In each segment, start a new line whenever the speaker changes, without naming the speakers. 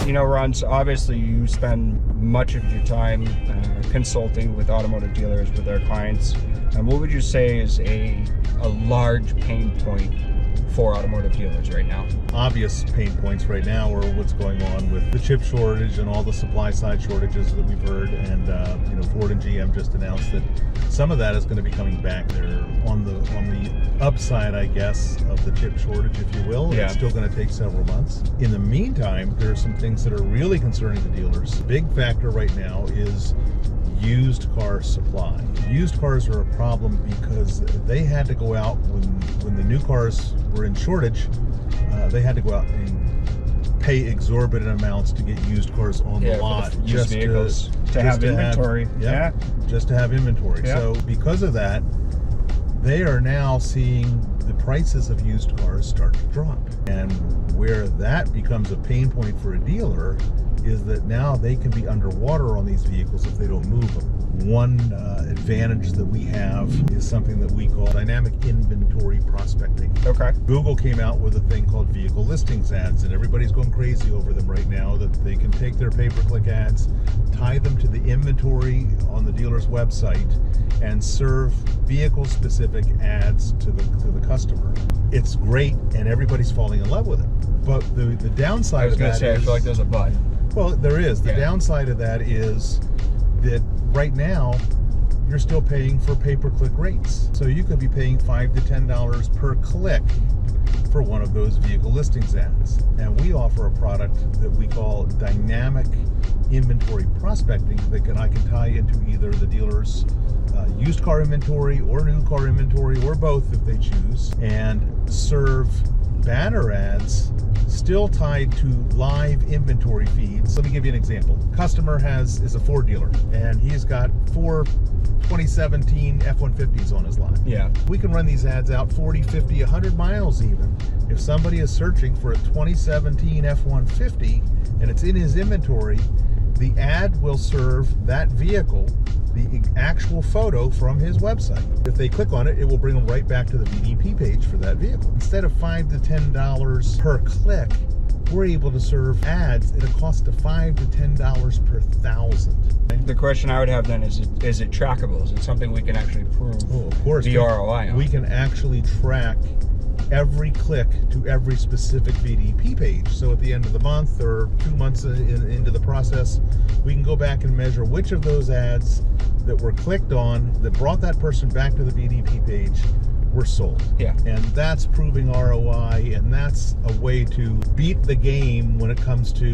You know, Ron, so obviously you spend much of your time consulting with automotive dealers, with their clients. And what would you say is a large pain point for automotive dealers right now?
Obvious pain points right now are what's going on with the chip shortage and all the supply side shortages that we've heard. And you know, Ford and GM just announced that some of that is going to be coming back. They're on the upside, I guess, of the chip shortage, if you will.
Yeah.
It's still going to take several months. In the meantime, there are some things that are really concerning the dealers. The big factor right now is used car supply. Used cars are a problem because they had to go out when the new cars were in shortage. They had to go out and pay exorbitant amounts to get used cars on the lot,
used vehicles to have inventory.
Just to have inventory.
Yeah.
So because of that, they are now seeing the prices of used cars start to drop. And where that becomes a pain point for a dealer is that now they can be underwater on these vehicles if they don't move them. One advantage that we have is something that we call dynamic inventory prospecting.
Okay.
Google came out with a thing called vehicle listings ads, and everybody's going crazy over them right now, that they can take their pay-per-click ads, tie them to the inventory on the dealer's website, and serve vehicle-specific ads to the customer. It's great, and everybody's falling in love with it. But the downside of that is...
I feel like there's a but.
Well, there is. The downside of that is that right now, you're still paying for pay-per-click rates. So you could be paying $5 to $10 per click for one of those vehicle listings ads. And we offer a product that we call dynamic inventory prospecting that I can tie into either the dealer's used car inventory or new car inventory, or both if they choose, and serve banner ads still tied to live inventory feeds. Let me give you an example. Customer is a Ford dealer, and he's got 4 2017 F-150s on his lot.
Yeah.
We can run these ads out 40, 50, 100 miles even. If somebody is searching for a 2017 F-150 and it's in his inventory, the ad will serve that vehicle the actual photo from his website. If they click on it, it will bring them right back to the VDP page for that vehicle. Instead of $5 to $10 per click, we're able to serve ads at a cost of $5 to $10 per thousand.
The question I would have then is it trackable? Is it something we can actually prove
of course,
the ROI on?
We can actually track every click to every specific VDP page. So at the end of the month or 2 months into the process, we can go back and measure which of those ads that were clicked on that brought that person back to the VDP page were sold.
Yeah.
And that's proving ROI, and that's a way to beat the game when it comes to,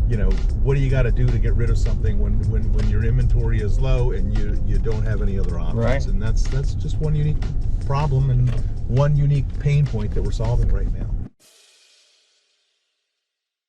you know, what do you got to do to get rid of something when your inventory is low and you don't have any other options.
Right.
And that's just one unique problem and one unique pain point that we're solving right now.